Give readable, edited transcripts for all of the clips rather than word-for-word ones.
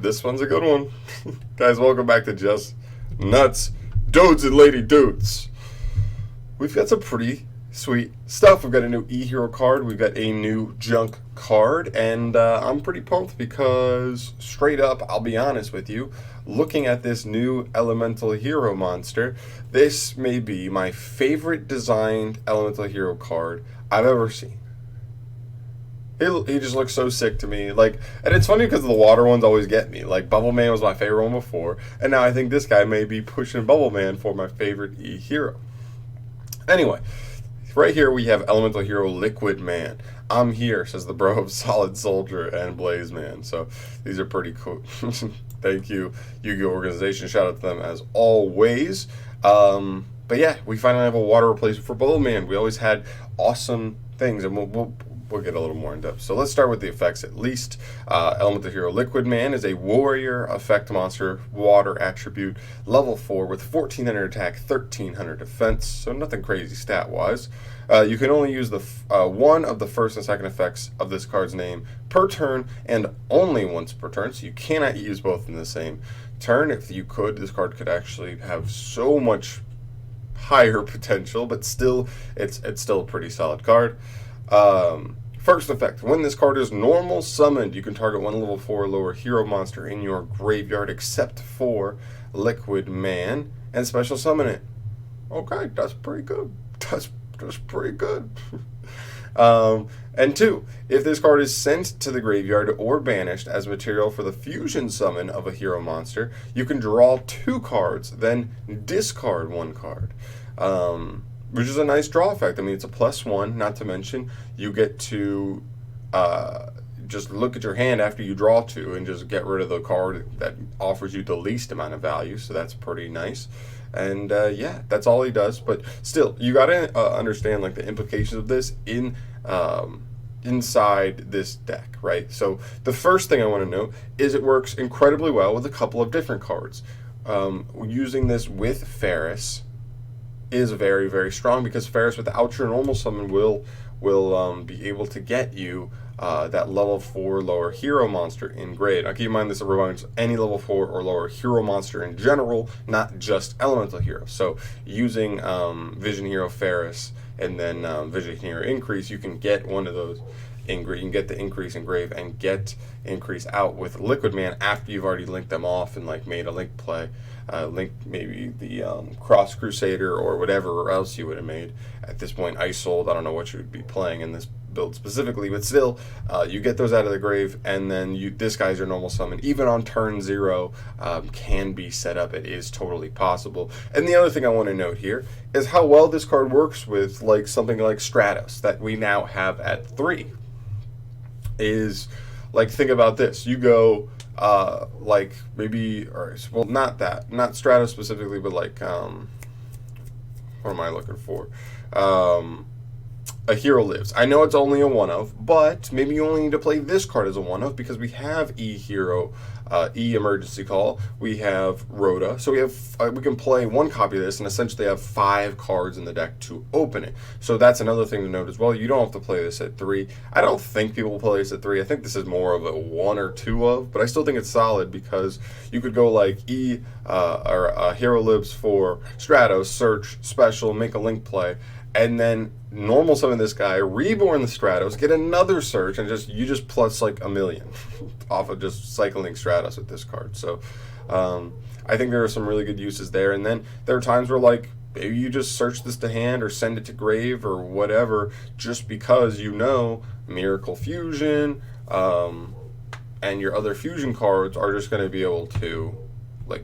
This one's a good one. Guys, welcome back to Just Nuts, Dudes and Lady Dudes. We've got some pretty sweet stuff. We've got a new e-hero card. We've got a new junk card. And I'm pretty pumped because, straight up, I'll be honest with you, looking at this new elemental hero monster, this may be my favorite designed elemental hero card I've ever seen. He just looks so sick to me. And it's funny because the water ones always get me. Bubble Man was my favorite one before, and now I think this guy may be pushing Bubble Man for my favorite e-hero. Anyway, right here we have elemental hero Liquid Man. I'm here, says the bro of Solid Soldier and Blaze Man. So these are pretty cool. Thank you, Yu-Gi-Oh! Organization. Shout out to them as always. But yeah, we finally have a water replacement for Bubble Man. We always had awesome things, and we'll get a little more in depth. So let's start with the effects at least. Elemental Hero Liquid Man is a warrior effect monster, water attribute, level 4 with 1400 attack, 1300 defense, so nothing crazy stat-wise. You can only use the one of the first and second effects of this card's name per turn and only once per turn, so you cannot use both in the same turn. If you could, this card could actually have so much higher potential, but still, it's still a pretty solid card. First effect, when this card is normal summoned, you can target one level 4 or lower hero monster in your graveyard except for Liquid Man and special summon it. Okay, that's pretty good. That's pretty good. And 2, if this card is sent to the graveyard or banished as material for the fusion summon of a hero monster, you can draw 2 cards, then discard 1 card. Which is a nice draw effect. I mean, it's a +1, not to mention you get to just look at your hand after you draw 2 and just get rid of the card that offers you the least amount of value, so that's pretty nice. And yeah, that's all he does, but still, you gotta understand the implications of this inside this deck, right? So the first thing I want to note is it works incredibly well with a couple of different cards. Using this with Ferris is very, very strong because Ferris without your normal summon will be able to get you that level 4 lower hero monster in grade. Now keep in mind this reminds any level 4 or lower hero monster in general, not just elemental hero. So using Vision Hero Ferris and then Vision Hero Increase, you can get one of those you can get the increase in grave and get increase out with Liquid Man after you've already linked them off and made a link play. Link maybe the Cross Crusader or whatever else you would have made. At this point, Isold, I don't know what you would be playing in this build specifically, but still, you get those out of the grave, and then this guy's your normal summon. Even on turn 0, can be set up. It is totally possible. And the other thing I want to note here is how well this card works with something like Stratos that we now have at 3. Is think about this. You go maybe, or well, not Stratos specifically, but what am I looking for? A Hero Lives. I know it's only a one-of, but maybe you only need to play this card as a one-of because we have E-Hero, E-Emergency Call, we have Rhoda, so we can play one copy of this and essentially have 5 cards in the deck to open it. So that's another thing to note as well. You don't have to play this at 3. I don't think people will play this at 3. I think this is more of a 1 or 2 of, but I still think it's solid because you could go or Hero Lives for Stratos, search, special, make a link play, and then normal summon this guy, reborn the Stratos, get another search, and you just plus a million off of just cycling Stratos with this card. So I think there are some really good uses there. And then there are times where maybe you just search this to hand or send it to grave or whatever, just because Miracle Fusion and your other fusion cards are just going to be able to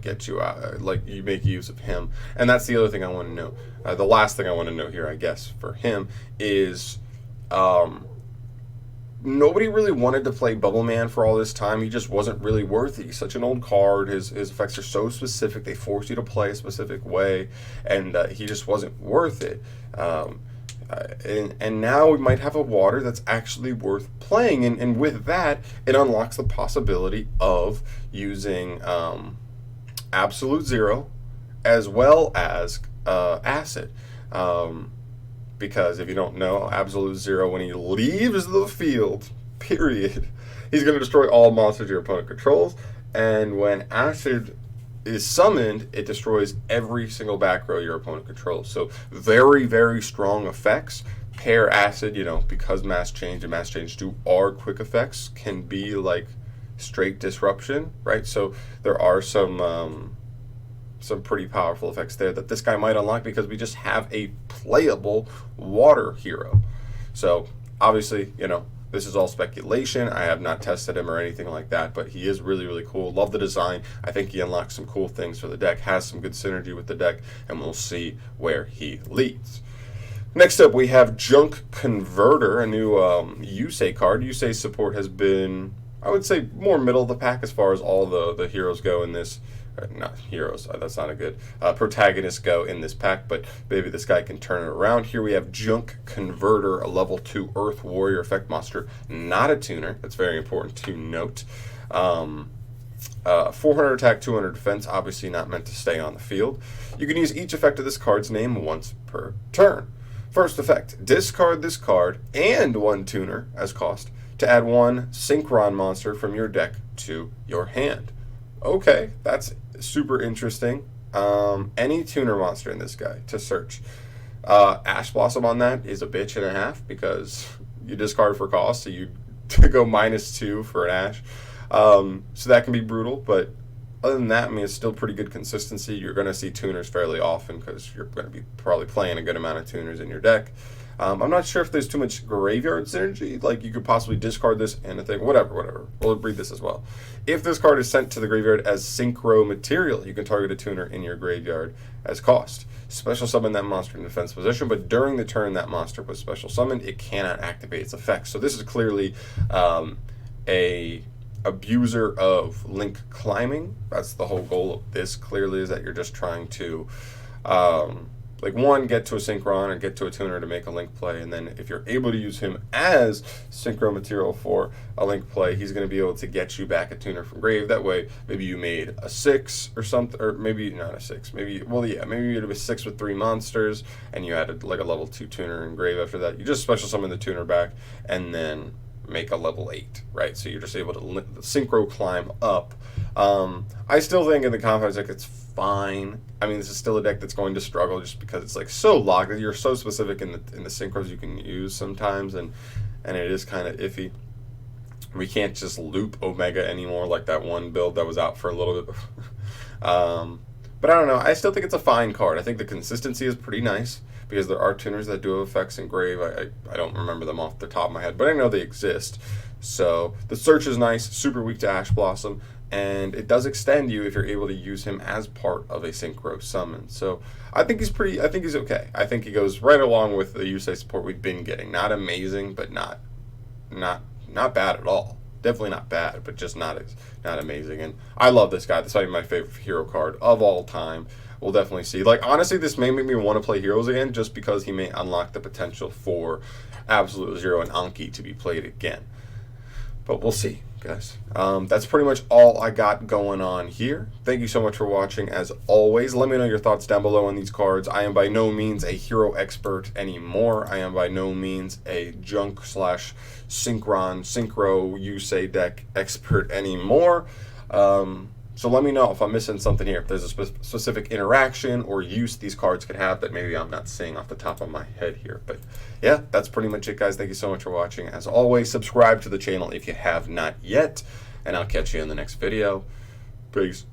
get you out, you make use of him. And that's the other thing I want to know. The last thing I want to know here, I guess, for him is nobody really wanted to play Bubble Man for all this time. He just wasn't really worth it. He's such an old card. His effects are so specific. They force you to play a specific way, and he just wasn't worth it. And now we might have a water that's actually worth playing, and with that, it unlocks the possibility of using Absolute Zero as well as Acid. Because if you don't know, Absolute Zero, when he leaves the field, period, he's going to destroy all monsters your opponent controls, and when Acid is summoned, it destroys every single back row your opponent controls. So very, very strong effects. Pair Acid, you know, because Mass Change and Mass Change 2 are quick effects, can be like straight disruption, right? So there are some pretty powerful effects there that this guy might unlock because we just have a playable water hero. So obviously, you know, this is all speculation. I have not tested him or anything like that, but he is really, really cool. Love the design. I think he unlocks some cool things for the deck, has some good synergy with the deck, and we'll see where he leads. Next up, we have Junk Converter, a new Yusei card. Yusei support has been, I would say, more middle of the pack as far as all the heroes go in this. Not heroes, that's not a good protagonists go in this pack, but maybe this guy can turn it around. Here we have Junk Converter, a level 2 Earth Warrior effect monster, not a tuner. That's very important to note. 400 attack, 200 defense, obviously not meant to stay on the field. You can use each effect of this card's name once per turn. First effect, discard this card and 1 tuner as cost to add 1 synchron monster from your deck to your hand. Okay, that's super interesting. Any tuner monster in this guy to search. Ash Blossom on that is a bitch and a half because you discard for cost, so you go -2 for an Ash. So that can be brutal, but other than that, I mean, it's still pretty good consistency. You're going to see tuners fairly often because you're going to be probably playing a good amount of tuners in your deck. I'm not sure if there's too much graveyard synergy. Like, you could possibly discard this and a thing. Whatever. We'll read this as well. If this card is sent to the graveyard as synchro material, you can target a tuner in your graveyard as cost. Special summon that monster in defense position, but during the turn that monster was special summoned, it cannot activate its effects. So this is clearly a abuser of link climbing. That's the whole goal of this, clearly, is that you're just trying to get to a synchron or get to a tuner to make a link play, and then if you're able to use him as synchro material for a link play, he's going to be able to get you back a tuner from grave. That way, maybe you made a 6 or something, or maybe not a 6, maybe you had a 6 with 3 monsters, and you had a level 2 tuner in grave after that. You just special summon the tuner back, and then make a level 8, right? So you're just able to synchro climb up. I still think in the confines deck it's fine. I mean, this is still a deck that's going to struggle just because it's like so locked. You're so specific in the synchros you can use sometimes, and it is kind of iffy. We can't just loop Omega anymore like that one build that was out for a little bit. But I don't know. I still think it's a fine card. I think the consistency is pretty nice because there are tuners that do have effects in grave. I don't remember them off the top of my head, but I know they exist. So the search is nice, super weak to Ash Blossom, and it does extend you if you're able to use him as part of a synchro summon. So I think he's okay. I think he goes right along with the Yusei support we've been getting. Not amazing, but not bad at all. Definitely not bad, but just not amazing. And I love this guy. This might be my favorite hero card of all time. We'll definitely see. Like, honestly, this may make me want to play heroes again just because he may unlock the potential for Absolute Zero and Anki to be played again. But we'll see, guys. That's pretty much all I got going on here. Thank you so much for watching, as always. Let me know your thoughts down below on these cards. I am by no means a hero expert anymore. I am by no means a junk/synchro Yusei deck expert anymore. So let me know if I'm missing something here. If there's a specific interaction or use these cards could have that maybe I'm not seeing off the top of my head here. But yeah, that's pretty much it, guys. Thank you so much for watching. As always, subscribe to the channel if you have not yet, and I'll catch you in the next video. Peace.